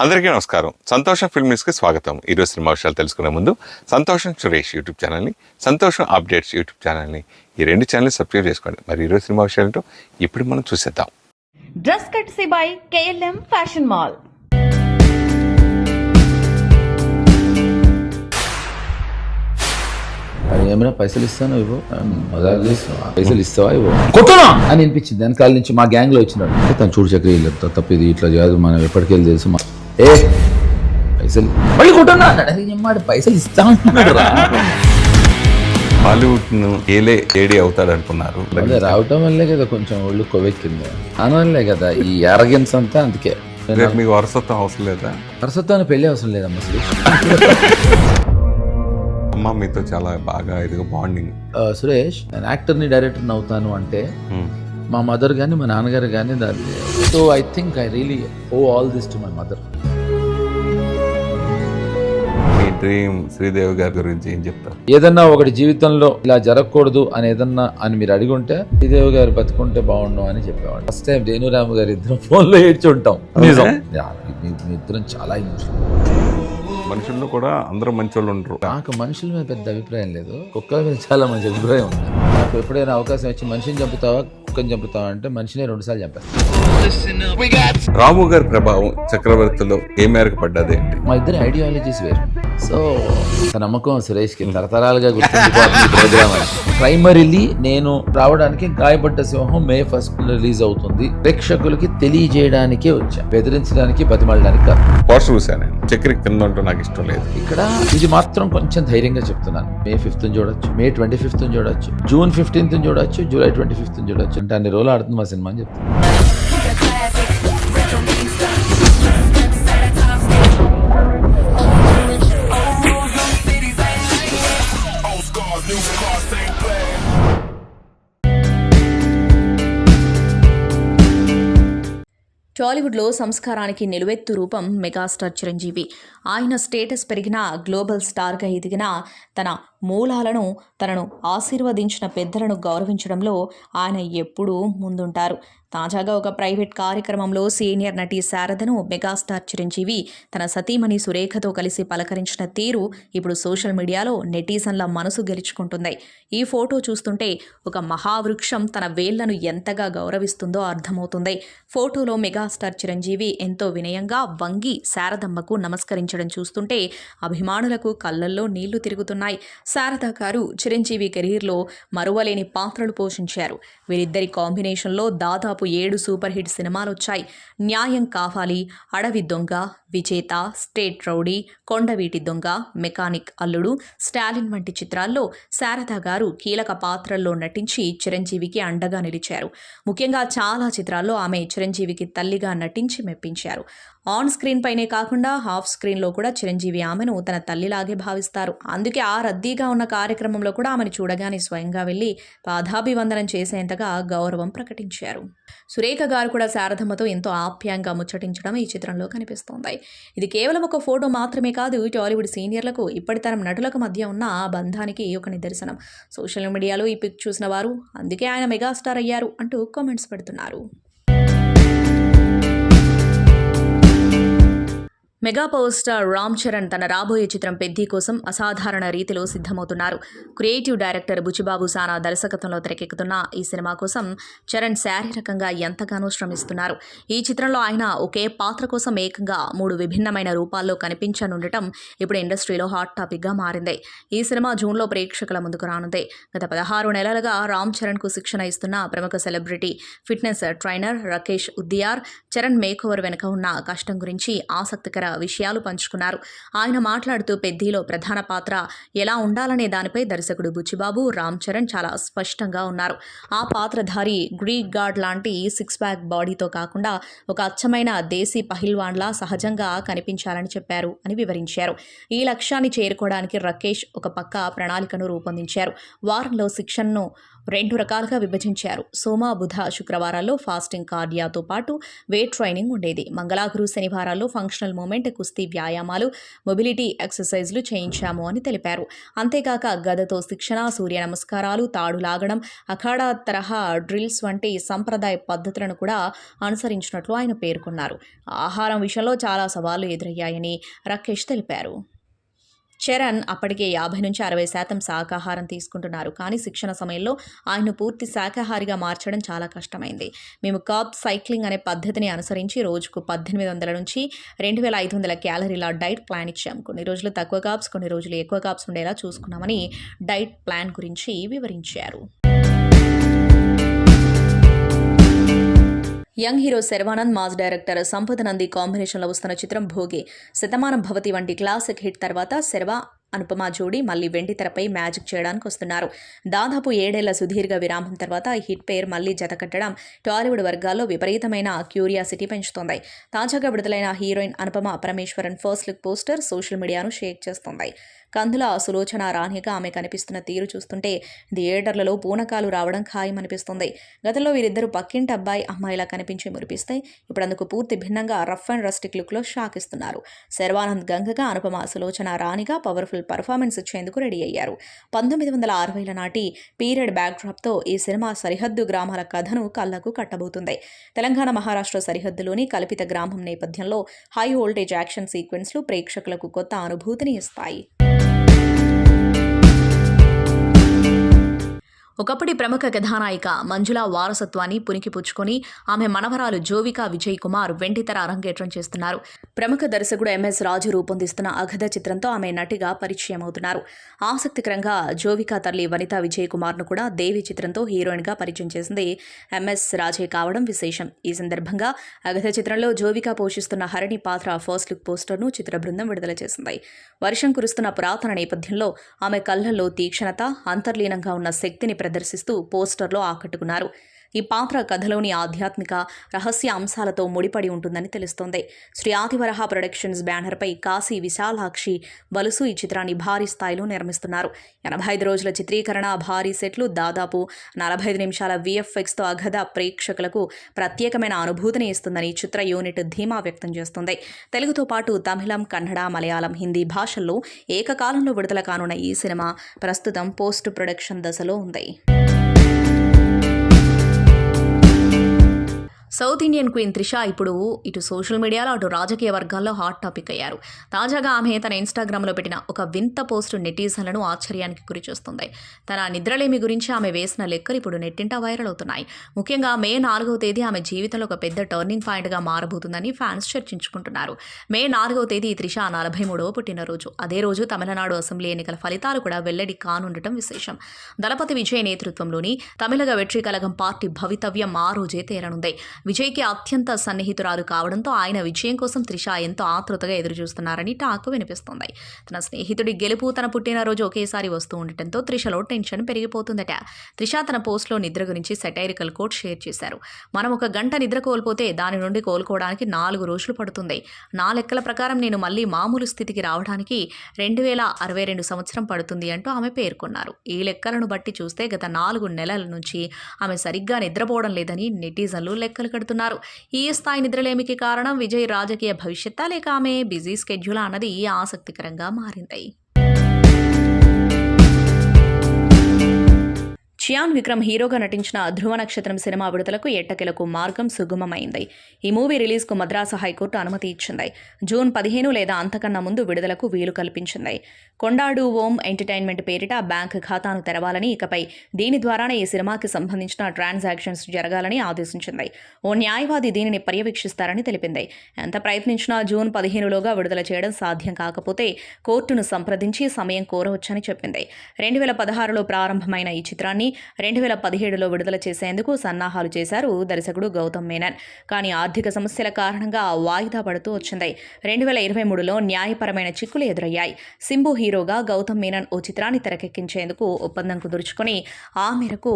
అందరికీ నమస్కారం. సంతోషం ఫిల్మ్ న్యూస్కి స్వాగతం. ఈరోజు సినిమా విషయాలు తెలుసుకునే ముందు సంతోషం సురేష్ యూట్యూబ్ ఛానల్ని, సంతోషం అప్డేట్స్ యూట్యూబ్ ఛానల్ని, ఈ రెండు ఛానల్ని సబ్స్క్రైబ్ చేసుకోండి. మరి ఈరోజు సినిమా విషయాలు ఇప్పుడు మనం చూసేద్దాం. Dress కట్సీ by KLM fashion mall. ఏమైనా పైసలు ఇస్తాను ఇవ్వు, మజాక్ చేస్తావా? పైసలు ఇస్తావా ఇవ్వు, కొట్టనా అని అనిపించింది. వెనకాల నుంచి మా గ్యాంగ్ లో వచ్చినాడు. తను చూడు చక్రి తప్పిది ఇట్లా కాదు, మనం ఎప్పటికెళ్ళి తెలుసు. ఏ పైసలు మళ్ళీ కొట్టనా అన్నాడు. పైసలు ఇస్తా హాలీవుడ్ ను ఏడి అవుతాడు అనుకున్నారు. రావటం వల్లే కదా కొంచెం ఒళ్ళు కొవ్వెక్కింది. దానివల్లే కదా ఈ అరగెన్స్ అంతా. అందుకే మీకు వారసత్వం అవసరం లేదా? వారసత్వాన్ని పెళ్లి అవసరం లేదమ్మా సురేష్. అమ్మ మీతో చాలా బాగా ఇదిగా బాండింగ్. సురేష్, నేను యాక్టర్ని డైరెక్టర్ని అవుతాను అంటే మా మదర్ కానీ మా నాన్నగారు కానీ దాన్ని. So I think I really owe all this to my mother. మీ డ్రీమ్ శ్రీదేవి గారి గురించి ఏం చెప్తారు? ఏదన్నా ఒకటి జీవితంలో ఇలా జరగకూడదు అని ఏదన్నా అని మీరు అడిగి ఉంటే శ్రీదేవి గారు బతుకుంటే బాగుండు అని చెప్పేవాడు. ఫస్ట్ టైం రేణురాము గారి ఇద్దరం ఫోన్లో ఏడ్చి ఉంటాం. నిజం, మీ ఇద్దరం చాలా ఇమోషనల్. మనుషుల్లో కూడా అందరూ మంచి వాళ్ళు ఉండరు. నాకు మనుషుల మీద పెద్ద అభిప్రాయం లేదు, కుక్కల మీద చాలా మంచి అభిప్రాయం ఉంది. నాకు ఎప్పుడైనా అవకాశం వచ్చి మనిషిని చంపుతావా కుక్కని చంపుతావా అంటే మనిషిని 2 సార్లు చంపేస్తాను. రాము గారి ప్రభావం చక్రవర్తిలో ఏ మేరకు పడ్డది ఏంటి? మా ఇద్దరు ఐడియాలజీస్ వేరు. సో నమ్మకం సురేష్కి తరతరాలుగా గుర్తుండిపోతుంది ప్రోగ్రామ్ అని. ప్రైమరీలీ నేను రావడానికి గాయపడ్డ సింహం May 1st రిలీజ్ అవుతుంది. ప్రేక్షకులకి తెలియజేయడానికే వచ్చా, బెదిరించడానికి బతిమాలడానికి కాదు. పోస్టర్ చూశాను, చక్రి కింద నాకు ఇష్టం లేదు. ఇక్కడ ఇది మాత్రం కొంచెం ధైర్యంగా చెప్తున్నాను. May 5th చూడొచ్చు, May 25th చూడొచ్చు, June 15th చూడొచ్చు, July 25th చూడొచ్చు. అంటే అన్ని రోజులు ఆడుతుంది మా సినిమా అని చెప్తున్నాను. టాలీవుడ్లో సంస్కారానికి నిలువెత్తు రూపం మెగాస్టార్ చిరంజీవి. ఆయన స్టేటస్ పెరిగిన, గ్లోబల్ స్టార్గా ఎదిగిన, తన మూలాలను తనను ఆశీర్వదించిన పెద్దలను గౌరవించడంలో ఆయన ఎప్పుడూ ముందుంటారు. తాజాగా ఒక ప్రైవేట్ కార్యక్రమంలో సీనియర్ నటి శారదను మెగాస్టార్ చిరంజీవి తన సతీమణి సురేఖతో కలిసి పలకరించిన తీరు ఇప్పుడు సోషల్ మీడియాలో నెటిజన్ల మనసు గెలుచుకుంటుంది. ఈ ఫోటో చూస్తుంటే ఒక మహావృక్షం తన వేళ్లను ఎంతగా గౌరవిస్తుందో అర్థమవుతుంది. ఫోటోలో మెగాస్టార్ చిరంజీవి ఎంతో వినయంగా వంగి శారదమ్మకు నమస్కరించడం చూస్తుంటే అభిమానులకు కళ్ళల్లో నీళ్లు తిరుగుతున్నాయి. శారద గారు చిరంజీవి కెరీర్లో మరువలేని పాత్రలు పోషించారు. వీరిద్దరి కాంబినేషన్లో దాదాపు 7 సూపర్ హిట్ సినిమాలు వచ్చాయి. న్యాయం కావాలి, అడవి దొంగ, విజేత, స్టేట్ రౌడీ, కొండవీటి దొంగ, మెకానిక్ అల్లుడు, స్టాలిన్ వంటి చిత్రాల్లో శారద గారు కీలక పాత్రల్లో నటించి చిరంజీవికి అండగా నిలిచారు. ముఖ్యంగా చాలా చిత్రాల్లో ఆమె చిరంజీవికి తల్లిగా నటించి మెప్పించారు. ఆన్ స్క్రీన్ పైనే కాకుండా హాఫ్ స్క్రీన్లో కూడా చిరంజీవి ఆమెను తన తల్లిలాగే భావిస్తారు. అందుకే ఆ రద్దీగా ఉన్న కార్యక్రమంలో కూడా ఆమెను చూడగానే స్వయంగా వెళ్లి పాదాభివందనం చేసేంతగా గౌరవం ప్రకటించారు. సురేఖ గారు కూడా శారదమ్మతో ఎంతో ఆప్యాయంగా ముచ్చటించడం ఈ చిత్రంలో కనిపిస్తోంది. ఇది కేవలం ఒక ఫోటో మాత్రమే కాదు, టాలీవుడ్ సీనియర్లకు ఇప్పటితరం నటులకు మధ్య ఉన్న బంధానికి ఒక నిదర్శనం. సోషల్ మీడియాలో ఈ పిక్ చూసిన వారు అందుకే ఆయన మెగాస్టార్ అయ్యారు అంటూ కామెంట్స్ పెడుతున్నారు. Mega power star Ram Charan తన రాబోయే చిత్రం పెద్ది కోసం అసాధారణ రీతిలో సిద్ధమవుతున్నారు. క్రియేటివ్ డైరెక్టర్ బుచ్చిబాబు సానా దర్శకత్వంలో తెరకెక్కుతున్న ఈ సినిమా కోసం చరణ్ శారీరకంగా ఎంతగానో శ్రమిస్తున్నారు. ఈ చిత్రంలో ఆయన ఒకే పాత్ర కోసం ఏకంగా 3 విభిన్నమైన రూపాల్లో కనిపించనుండటం ఇప్పుడు ఇండస్ట్రీలో హాట్ టాపిక్గా మారింది. ఈ సినిమా జూన్లో ప్రేక్షకుల ముందుకు రానుంది. గత 16 నెలలుగా రామ్ చరణ్కు శిక్షణ ఇస్తున్న ప్రముఖ celebrity fitness trainer Rakesh Udiyar Charan makeover వెనుక ఉన్న కష్టం గురించి ఆసక్తికర విషయాలు పంచుకున్నారు. ఆయన మాట్లాడుతూ పెద్దిలో ప్రధాన పాత్ర ఎలా ఉండాలనే దానిపై దర్శకుడు బుచ్చిబాబు, రామ్ చరణ్ చాలా స్పష్టంగా ఉన్నారు. ఆ పాత్రధారి గ్రీక్ గాడ్ లాంటి 6 ప్యాక్ బాడీతో కాకుండా ఒక అచ్చమైన దేశీ పహిల్వాన్లా సహజంగా కనిపించాలని చెప్పారు అని వివరించారు. ఈ లక్ష్యాన్ని చేరుకోవడానికి రాకేష్ ఒక పక్క ప్రణాళికను రూపొందించారు. వారంలో శిక్షణను 2 రకాలుగా విభజించారు. సోమ, బుధ, శుక్రవారాల్లో ఫాస్టింగ్, కార్డియాతో పాటు వెయిట్ ట్రైనింగ్ ఉండేది. మంగళ, గురు, శనివారాల్లో ఫంక్షనల్ మూమెంట్, కుస్తీ వ్యాయామాలు, మొబిలిటీ ఎక్సర్సైజ్లు చేయించాము అని తెలిపారు. అంతేకాక గదతో శిక్షణ, సూర్య నమస్కారాలు, తాడు లాగడం, అఖాడా తరహా డ్రిల్స్ వంటి సంప్రదాయ పద్ధతులను కూడా అనుసరించినట్లు ఆయన పేర్కొన్నారు. ఆహారం విషయంలో చాలా సవాళ్లు ఎదురయ్యాయని రాకేష్ తెలిపారు. చరణ్ అప్పటికే 50-60% శాకాహారం తీసుకుంటున్నారు. కానీ శిక్షణ సమయంలో ఆయన్ను పూర్తి శాకాహారిగా మార్చడం చాలా కష్టమైంది. మేము కార్బ్ సైక్లింగ్ అనే పద్ధతిని అనుసరించి రోజుకు 1800 నుంచి 2500 క్యాలరీల డైట్ ప్లాన్ ఇచ్చాం. కొన్ని రోజులు తక్కువ కార్బ్స్, కొన్ని రోజులు ఎక్కువ కార్బ్స్ ఉండేలా చూసుకున్నామని డైట్ ప్లాన్ గురించి వివరించారు. Young hero Sharwanand, mass director Sampath Nandi కాంబినేషన్లో వస్తున్న చిత్రం భోగి. శతమానం భవతి వంటి క్లాసిక్ హిట్ తర్వాత శర్వా, అనుపమ జోడీ మళ్లీ వెండితెరపై మ్యాజిక్ చేయడానికి వస్తున్నారు. దాదాపు 7 ఏళ్ల సుదీర్ఘ విరామం తర్వాత ఈ హిట్ పేర్ మళ్లీ జతకట్టడం టాలీవుడ్ వర్గాల్లో విపరీతమైన క్యూరియాసిటీ పెంచుతోంది. తాజాగా విడుదలైన heroine Anupama Parameswaran first look poster social మీడియాను షేక్ చేస్తోంది. కందుల సులోచన రాణిగా ఆమె కనిపిస్తున్న తీరు చూస్తుంటే థియేటర్లలో పూనకాలు రావడం ఖాయమనిపిస్తుంది. గతంలో వీరిద్దరూ పక్కింటి అబ్బాయి అమ్మాయిలా కనిపించి మురిపిస్తే ఇప్పుడు అందుకు పూర్తి భిన్నంగా రఫ్ అండ్ రస్టిక్ లుక్లో షాక్ ఇస్తున్నారు. శర్వానంద్ గంగగా, అనుపమ సులోచన రాణిగా పవర్ఫుల్ పర్ఫార్మెన్స్ ఇచ్చేందుకు రెడీ అయ్యారు. 1960ల నాటి పీరియడ్ బ్యాక్డ్రాప్తో ఈ సినిమా సరిహద్దు గ్రామాల కథను కళ్లకు కట్టబోతుంది. తెలంగాణ, మహారాష్ట్ర సరిహద్దులోని కల్పిత గ్రామం నేపథ్యంలో హై వోల్టేజ్ యాక్షన్ సీక్వెన్స్లు ప్రేక్షకులకు కొత్త అనుభూతిని ఇస్తాయి. ఒకప్పటి ప్రముఖ కథానాయిక మంజుల వారసత్వాన్ని పుణికిపుచ్చుకొని ఆమె మనవరాలు జోవికా విజయ్ కుమార్ వెండితెర అరంగేట్రం చేస్తున్నారు. ప్రముఖ దర్శకుడు ఎంఎస్ రాజు రూపొందిస్తున్న అఘద చిత్రంతో ఆమె నటిగా పరిచయం అవుతున్నారు. ఆసక్తికరంగా జోవికా తల్లి వనితా విజయ్ కుమార్ను కూడా దేవి చిత్రంతో హీరోయిన్గా పరిచయం చేసింది ఎంఎస్ రాజే కావడం విశేషం. ఈ సందర్భంగా అఘద చిత్రంలో జోవికా పోషిస్తున్న హరిణి పాత్ర ఫస్ట్ లుక్ పోస్టర్ను చిత్ర బృందం విడుదల చేసింది. వర్షం కురుస్తున్న పురాతన నేపథ్యంలో ఆమె కళ్లల్లో తీక్షణత, అంతర్లీనంగా ఉన్న శక్తిని ప్రదర్శిస్తూ పోస్టర్లో ఆకట్టుకున్నారు. ఈ పాత్ర కథలోని ఆధ్యాత్మిక రహస్య అంశాలతో ముడిపడి ఉంటుందని తెలుస్తోంది. శ్రీ ఆదివరహ ప్రొడక్షన్స్ బ్యానర్పై కాశీ విశాలాక్షి బలుసు ఈ చిత్రాన్ని భారీ స్థాయిలో నిర్మిస్తున్నారు. 85 రోజుల చిత్రీకరణ, భారీ సెట్లు, దాదాపు 45 నిమిషాల VFXతో అఘద ప్రేక్షకులకు ప్రత్యేకమైన అనుభూతిని ఇస్తుందని చిత్ర యూనిట్ ధీమా వ్యక్తం చేస్తుంది. తెలుగుతో పాటు తమిళం, కన్నడ, మలయాళం, హిందీ భాషల్లో ఏకకాలంలో విడుదల కానున్న ఈ సినిమా ప్రస్తుతం పోస్ట్ ప్రొడక్షన్ దశలో ఉంది. సౌత్ ఇండియన్ క్వీన్ త్రిష ఇప్పుడు ఇటు సోషల్ మీడియాలో అటు రాజకీయ వర్గాల్లో హాట్ టాపిక్ అయ్యారు. తాజాగా ఆమె తన ఇన్స్టాగ్రామ్లో పెట్టిన ఒక వింత పోస్టు నెటిజన్లను ఆశ్చర్యానికి గురిచేస్తుంది. తన నిద్రలేమి గురించి ఆమె వేసిన లెక్కలు ఇప్పుడు నెట్టింట వైరల్ అవుతున్నాయి. ముఖ్యంగా మే 4వ తేదీ ఆమె జీవితంలో ఒక పెద్ద టర్నింగ్ పాయింట్గా మారబోతుందని ఫ్యాన్స్ చర్చించుకుంటున్నారు. మే 4వ తేదీ త్రిష 43వ పుట్టినరోజు. అదే రోజు తమిళనాడు అసెంబ్లీ ఎన్నికల ఫలితాలు కూడా వెల్లడి కానుండటం విశేషం. దళపతి విజయ్ నేతృత్వంలోని తమిళగ వెట్రి కలగం పార్టీ భవితవ్యం ఆ రోజే తేరనుంది. విజయ్కి అత్యంత సన్నిహితురాలు కావడంతో ఆయన విజయం కోసం త్రిష ఎంతో ఆతృతగా ఎదురుచూస్తున్నారని టాక్ వినిపిస్తోంది. తన స్నేహితుడి గెలుపు, తన పుట్టినరోజు ఒకేసారి వస్తూ ఉండటంతో త్రిషలో టెన్షన్ పెరిగిపోతుందట. త్రిష తన పోస్ట్లో నిద్ర గురించి సెటైరికల్ కోట్ షేర్ చేశారు. మనం 1 గంట నిద్ర కోల్పోతే దాని నుండి కోలుకోవడానికి 4 రోజులు పడుతుంది. నా లెక్కల ప్రకారం నేను మళ్ళీ మామూలు స్థితికి రావడానికి 2062 సంవత్సరం పడుతుంది అంటూ ఆమె పేర్కొన్నారు. ఈ లెక్కలను బట్టి చూస్తే గత 4 నెలల నుంచి ఆమె సరిగ్గా నిద్రపోవడం లేదని నెటిజన్లు లెక్కలు కడుతున్నారు. ఈ స్థాయి నిద్రలేమికి కారణం విజయ్ రాజకీయ భవిష్యత్తా లేక ఆమె బిజీ స్కెడ్యూల్ అన్నది ఆసక్తికరంగా మారింది. చియాన్ విక్రమ్ హీరోగా నటించిన ధ్రువ నక్షత్రం సినిమా విడుదలకు ఎట్టకేలకు మార్గం సుగమమైంది. ఈ మూవీ రిలీజ్కు మద్రాసు హైకోర్టు అనుమతి ఇచ్చింది. జూన్ 15 లేదా అంతకన్నా ముందు విడుదలకు వీలు కల్పించింది. కొండాడు ఓం ఎంటర్టైన్మెంట్ పేరిట బ్యాంక్ ఖాతాను తెరవాలని, ఇకపై దీని ద్వారానే ఈ సినిమాకి సంబంధించిన ట్రాన్సాక్షన్స్ జరగాలని ఆదేశించింది. ఓ న్యాయవాది దీనిని పర్యవేక్షిస్తారని తెలిపింది. ఎంత ప్రయత్నించినా జూన్ 15లోగా విడుదల చేయడం సాధ్యం కాకపోతే కోర్టును సంప్రదించి సమయం కోరవచ్చని చెప్పింది. 2016లో ప్రారంభమైన ఈ చిత్రాన్ని 2017లో విడుదల చేసేందుకు సన్నాహాలు చేశారు దర్శకుడు గౌతమ్ మేనన్. కానీ ఆర్థిక సమస్యల కారణంగా వాయిదా పడుతూ వచ్చింది. 2023లో న్యాయపరమైన చిక్కులు ఎదురయ్యాయి. సింబు హీరోగా గౌతమ్ మేనన్ ఓ చిత్రాన్ని తెరకెక్కించేందుకు ఒప్పందం కుదుర్చుకొని ఆ మేరకు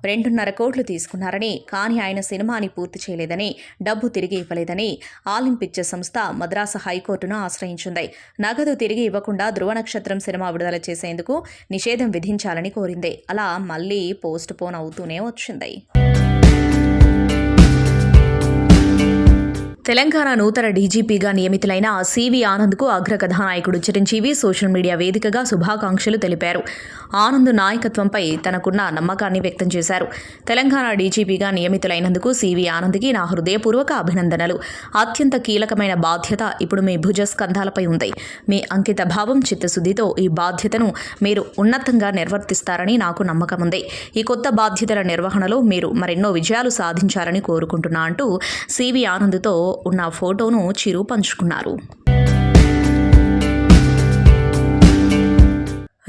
2.5 కోట్లు తీసుకున్నారని, కానీ ఆయన సినిమాని పూర్తి చేయలేదని, డబ్బు తిరిగి ఇవ్వలేదని ఆలిం పిక్చర్స్ సంస్థ మద్రాసు హైకోర్టును ఆశ్రయించింది. నగదు తిరిగి ఇవ్వకుండా ధృవ నక్షత్రం సినిమా విడుదల చేసేందుకు నిషేధం విధించాలని కోరింది. అలా మళ్లీ పోస్ట్ పోన్ అవుతూనే వచ్చింది. తెలంగాణ నూతన డీజీపీగా నియమితులైన సివి ఆనంద్కు అగ్ర కథానాయకుడు చిరంజీవి సోషల్ మీడియా వేదికగా శుభాకాంక్షలు తెలిపారు. ఆనంద్ నాయకత్వంపై తనకున్న నమ్మకాన్ని వ్యక్తం చేశారు. తెలంగాణ డీజీపీగా నియమితులైనందుకు సివి ఆనంద్కి నా హృదయపూర్వక అభినందనలు. అత్యంత కీలకమైన బాధ్యత ఇప్పుడు మీ భుజస్కంధాలపై ఉంది. మీ అంకిత భావం, చిత్తశుద్ధితో ఈ బాధ్యతను మీరు ఉన్నతంగా నిర్వర్తిస్తారని నాకు నమ్మకం ఉంది. ఈ కొత్త బాధ్యతల నిర్వహణలో మీరు మరెన్నో విజయాలు సాధించాలని కోరుకుంటున్నా అంటూ సివి ఆనంద్తో ఉన్న ఫోటోను చిరు పంచుకున్నారు.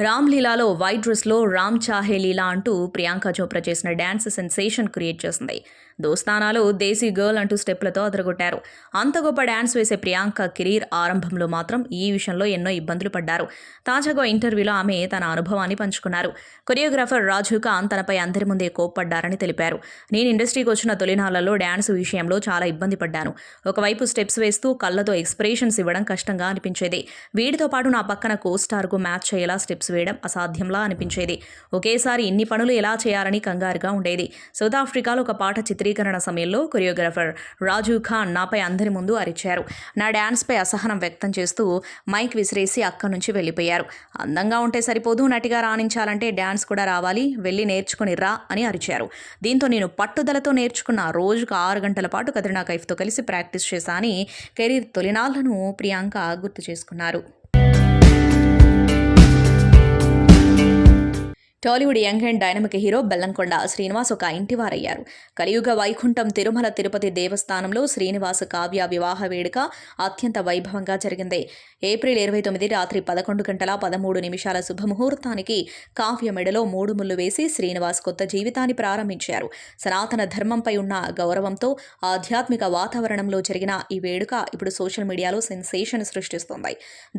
రామ్ లీలాలో వైట్ డ్రెస్లో రామ్ చాహే లీలా అంటూ ప్రియాంక చోప్రా చేసిన డ్యాన్స్ సెన్సేషన్ క్రియేట్ చేసింది. దోస్తానాలో దేశీ గర్ల్ అంటూ స్టెప్లతో అదరగొట్టారు. అంత గొప్ప డ్యాన్స్ వేసే ప్రియాంక కెరీర్ ఆరంభంలో మాత్రం ఈ విషయంలో ఎన్నో ఇబ్బందులు పడ్డారు. తాజాగా ఇంటర్వ్యూలో ఆమె తన అనుభవాన్ని పంచుకున్నారు. కొరియోగ్రాఫర్ రాజు ఖాన్ తనపై అందరి ముందే కోప్పడ్డారని తెలిపారు. నేను ఇండస్ట్రీకి వచ్చిన తొలినాళ్లలో డ్యాన్స్ విషయంలో చాలా ఇబ్బంది పడ్డాను. ఒకవైపు స్టెప్స్ వేస్తూ కళ్ళతో ఎక్స్ప్రెషన్స్ ఇవ్వడం కష్టంగా అనిపించేది. వీటితో పాటు నా పక్కన కోస్టార్కు మ్యాచ్ అయ్యేలా స్టెప్స్ వేయడం అసాధ్యంలా అనిపించేది. ఒకేసారి ఇన్ని పనులు ఎలా చేయాలని కంగారుగా ఉండేది. సౌత్ ఆఫ్రికాలో ఒక పాట చిత్రీకరణ సమయంలో కొరియోగ్రాఫర్ రాజు ఖాన్ నాపై అందరి ముందు అరిచారు. నా డ్యాన్స్పై అసహనం వ్యక్తం చేస్తూ మైక్ విసిరేసి అక్కడి నుంచి వెళ్ళిపోయారు. అందంగా ఉంటే సరిపోదు, నటిగా రాణించాలంటే డ్యాన్స్ కూడా రావాలి, వెళ్ళి నేర్చుకుని రా అని అరిచారు. దీంతో నేను పట్టుదలతో నేర్చుకున్న రోజుకు 6 గంటల పాటు కత్రినా కైఫ్తో కలిసి ప్రాక్టీస్ చేశా అని కెరీర్ తొలినాళ్లను ప్రియాంక గుర్తు చేసుకున్నారు. Tollywood young and dynamic hero Bellamkonda Srinivas ఒక ఇంటివారయ్యారు. కలియుగ వైకుంఠం తిరుమల తిరుపతి దేవస్థానంలో శ్రీనివాస్ కావ్య వివాహ వేడుక అత్యంత వైభవంగా జరిగింది. ఏప్రిల్ 29 రాత్రి 11:13 శుభముహూర్తానికి కావ్య మెడలో 3 ముళ్ళు వేసి శ్రీనివాస్ కొత్త జీవితాన్ని ప్రారంభించారు. సనాతన ధర్మంపై ఉన్న గౌరవంతో ఆధ్యాత్మిక వాతావరణంలో జరిగిన ఈ వేడుక ఇప్పుడు సోషల్ మీడియాలో సెన్సేషన్ సృష్టిస్తోంది.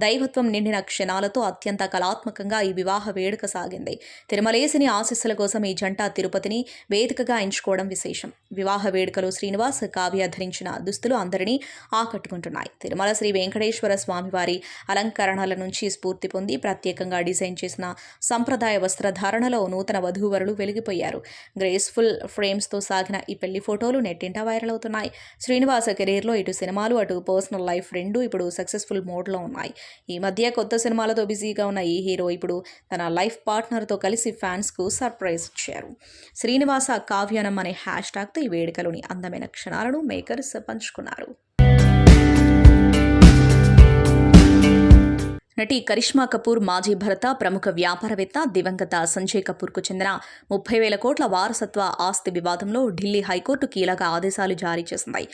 దైవత్వం నిండిన క్షణాలతో అత్యంత కళాత్మకంగా ఈ వివాహ వేడుక సాగింది. తిరుమలేశిని ఆశీస్సుల కోసం ఈ జంట తిరుపతిని వేదికగా ఎంచుకోవడం విశేషం. వివాహ వేడుకలో శ్రీనివాస్ కావ్య ధరించిన దుస్తులు అందరినీ ఆకట్టుకుంటున్నాయి. తిరుమల శ్రీ వెంకటేశ్వర స్వామివారి అలంకరణల నుంచి స్ఫూర్తి పొంది ప్రత్యేకంగా డిజైన్ చేసిన సంప్రదాయ వస్త్రధారణలో నూతన వధూవరులు వెలిగిపోయారు. గ్రేస్ఫుల్ ఫ్రేమ్స్తో సాగిన ఈ పెళ్లి ఫోటోలు నెట్టింట వైరల్ అవుతున్నాయి. శ్రీనివాస్ కెరీర్లో ఇటు సినిమాలు అటు పర్సనల్ లైఫ్ రెండూ ఇప్పుడు సక్సెస్ఫుల్ మోడ్లో ఉన్నాయి. ఈ మధ్య కొత్త సినిమాలతో బిజీగా ఉన్న ఈ హీరో ఇప్పుడు తన లైఫ్ పార్ట్నర్తో కలిసి ఫ్యాన్స్కు సర్ప్రైజ్ ఇచ్చారు. శ్రీనివాస కావ్యానం అనే హ్యాష్ట్యాగ్తో ఈ వేడుకలోని అందమైన క్షణాలను మేకర్స్ పంచుకున్నారు. నటి కరిష్మా కపూర్ మాజీ భర్త, ప్రముఖ వ్యాపారవేత్త దివంగత సంజయ్ కపూర్కు చెందిన 30,000 కోట్ల వారసత్వ ఆస్తి వివాదంలో ఢిల్లీ హైకోర్టు కీలక ఆదేశాలు జారీ చేసింది.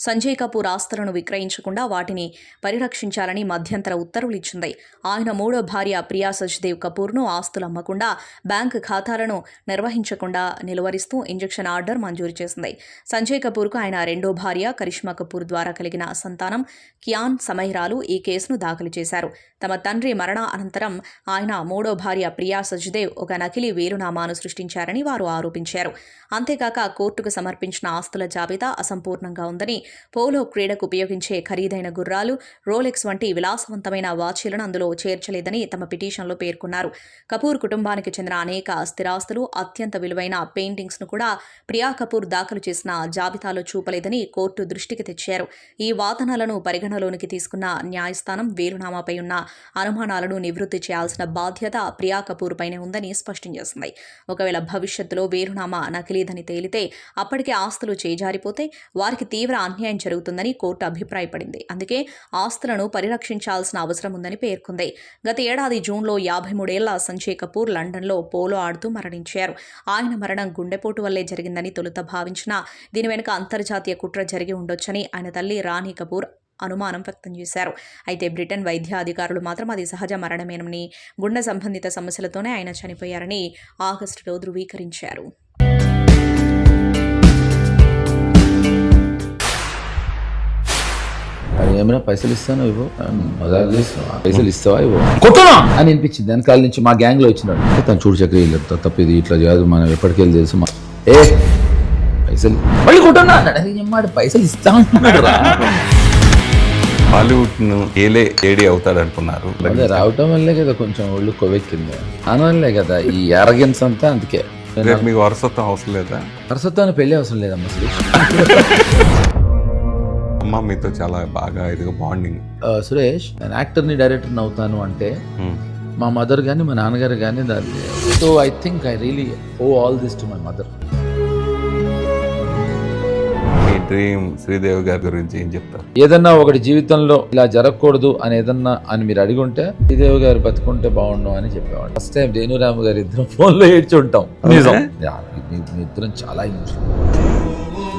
సంజయ్ కపూర్ ఆస్తులను విక్రయించకుండా వాటిని పరిరక్షించాలని మధ్యంతర ఉత్తర్వులు ఇచ్చింది. ఆయన 3వ భార్య ప్రియా సచ్దేవ్ కపూర్ను ఆస్తులు అమ్మకుండా, బ్యాంకు ఖాతాలను నిర్వహించకుండా నిలువరిస్తూ ఇంజెక్షన్ ఆర్డర్ మంజూరు చేసింది. సంజయ్ కపూర్కు ఆయన 2వ భార్య కరిష్మా కపూర్ ద్వారా కలిగిన సంతానం కియాన్ సమైరాలు ఈ కేసును దాఖలు చేశారు. తమ తండ్రి మరణ అనంతరం ఆయన 3వ భార్య ప్రియా సచ్దేవ్ ఒక నకిలీ వీలునామాను సృష్టించారని వారు ఆరోపించారు. అంతేకాక కోర్టుకు సమర్పించిన ఆస్తుల జాబితా అసంపూర్ణంగా ఉందని, పోలో క్రీడకు ఉపయోగించే ఖరీదైన గుర్రాలు, రోలెక్స్ వంటి విలాసవంతమైన వాచీలను అందులో చేర్చలేదని తమ పిటిషన్లో పేర్కొన్నారు. కపూర్ కుటుంబానికి చెందిన అనేక స్థిరాస్తులు, అత్యంత విలువైన పెయింటింగ్స్ను కూడా ప్రియా కపూర్ దాఖలు చేసిన జాబితాలో చూపలేదని కోర్టు దృష్టికి తెచ్చారు. ఈ వాదనలను పరిగణలోనికి తీసుకున్న న్యాయస్థానం వీలునామాపై ఉన్న అనుమానాలను నివృత్తి చేయాల్సిన బాధ్యత ప్రియా కపూర్ పైనే ఉందని స్పష్టం చేసింది. ఒకవేళ భవిష్యత్తులో వీలునామా నకిలీదని తేలితే అప్పటికే ఆస్తులు చేజారిపోతే వారికి తీవ్ర అన్యాయం జరుగుతుందని కోర్టు అభిప్రాయపడింది. అందుకే ఆస్తులను పరిరక్షించాల్సిన అవసరం ఉందని పేర్కొంది. గత ఏడాది జూన్లో 53 ఏళ్ల సంజయ్ కపూర్ లండన్లో పోలో ఆడుతూ మరణించారు. ఆయన మరణం గుండెపోటు వల్లే జరిగిందని తొలుత భావించినా దీని వెనుక అంతర్జాతీయ కుట్ర జరిగి ఉండొచ్చని ఆయన తల్లి రాణి కపూర్ అనుమానం వ్యక్తం చేశారు. అయితే బ్రిటన్ వైద్య అధికారులు మాత్రం అది సహజ మరణమేనని, గుండె సంబంధిత సమస్యలతోనే ఆయన చనిపోయారని ఆగస్టులో ధృవీకరించారు. ఏమైనా పైసలు ఇస్తాను ఇవ్వు, మజాక్ చేస్తావా, పైసలు ఇస్తావా ఇవ్వు, కొట్టనా అని అనిపించింది. వెనకాల నుంచి మా గ్యాంగ్లో వచ్చినాడు. తను చూడు చక్రి తప్పిది ఇట్లా కాదు, మనం ఎప్పటికెళ్ళి తెలుసు ఏ పైసలు మళ్ళీ కొట్టన్నా అన్నాడు. పైసలు ఇస్తా ఉంటున్నాడు రా. బాలీవుడ్ ను ఏలే ఏడి అవుతాడు అనుకున్నారు. అదే రావటం వల్లే కదా కొంచెం ఒళ్ళు కొవ్వెక్కింది. అనవల్లే కదా ఈ అరగెన్స్ అంతా. అందుకే రేపు మీకు వారసత్వం అవసరం లేదా? వరుసత్వాన్ని పెళ్లి అవసరం లేదమ్మా సురేష్. అమ్మ మీతో చాలా బాగా ఇదిగా బాండింగ్. సురేష్ నేను యాక్టర్ని డైరెక్టర్ని అవుతాను అంటే మా మదర్ కానీ మా నాన్నగారు కానీ దాన్ని. So I think I really owe all this to my mother. మీ డ్రీమ్ శ్రీదేవి గారి గురించి ఏం చెప్తారు? ఏదన్నా ఒకటి జీవితంలో ఇలా జరగకూడదు అని ఏదన్నా అని మీరు అడిగి ఉంటే శ్రీదేవి గారు బతుకుంటే బాగుండు అని చెప్పేవాడు. ఫస్ట్ టైం రేణురాము గారు ఇద్దరం ఫోన్లో ఏడ్చి ఉంటాం. నిజం. మీ ఇద్దరం చాలా ఇమోషనల్.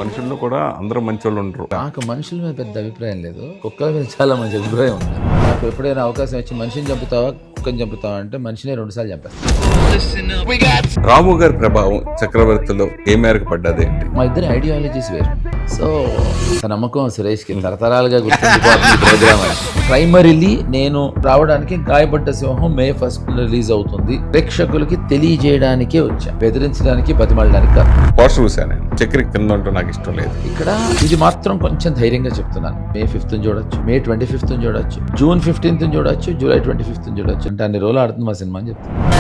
మనుషుల్లో కూడా అందరూ మంచి వాళ్ళు ఉండరు. నాకు మనుషుల మీద పెద్ద అభిప్రాయం లేదు, కుక్కల మీద చాలా మంచి అభిప్రాయం ఉంది. నాకు ఎప్పుడైనా అవకాశం వచ్చి మనిషిని చంపుతావా కుక్కని చంపుతావా అంటే మనిషినే 2 సార్లు చంపేస్తాను. రాము గారి ప్రభావం చక్రవర్తిలో ఏ మేరకు పడ్డది ఏంటి? మా ఇద్దరి ఐడియాలజీస్ వేరు. సో నమ్మకం సురేష్కి తరతరాలుగా గుర్తుండిపోతుంది ప్రోగ్రామ్ అని. ప్రైమరీలీ నేను రావడానికి గాయపడ్డ సింహం May 1st రిలీజ్ అవుతుంది. ప్రేక్షకులకి తెలియజేయడానికే వచ్చా, బెదిరించడానికి బతిమాలడానికి కాదు. పోస్టర్ చూశాను నేను. చక్రి కింద ఉంటే నాకు ఇష్టం లేదు. ఇక్కడ ఇది మాత్రం కొంచెం ధైర్యంగా చెప్తున్నాను. May 5th చూడొచ్చు, May 25th చూడొచ్చు, June 15th చూడొచ్చు, July 25th చూడొచ్చు. అంటే అన్ని రోజులు ఆడుతుంది మా సినిమా అని చెప్తున్నాను.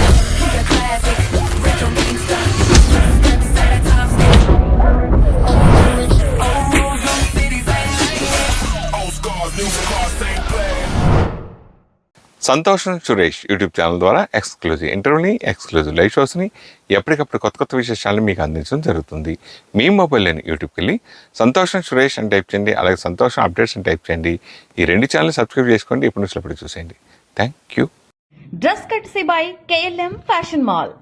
సంతోషం సురేష్ యూట్యూబ్ ఛానల్ ద్వారా ఎక్స్క్లూజివ్ ఇంటర్వ్యూని, ఎక్స్క్లూజివ్ లైవ్ షోస్ని, ఎప్పటికప్పుడు కొత్త కొత్త విశేషాలను మీకు అందించడం జరుగుతుంది. మీ మొబైల్లోని యూట్యూబ్కి వెళ్ళి సంతోషం సురేష్ అని టైప్ చేయండి, అలాగే సంతోషం అప్డేట్స్ అని టైప్ చేయండి. ఈ 2 ఛానల్ సబ్స్క్రైబ్ చేసుకోండి. ఇప్పుడు నుంచి చూసేయండి. Thank you. Dress కట్సీ by KLM fashion mall.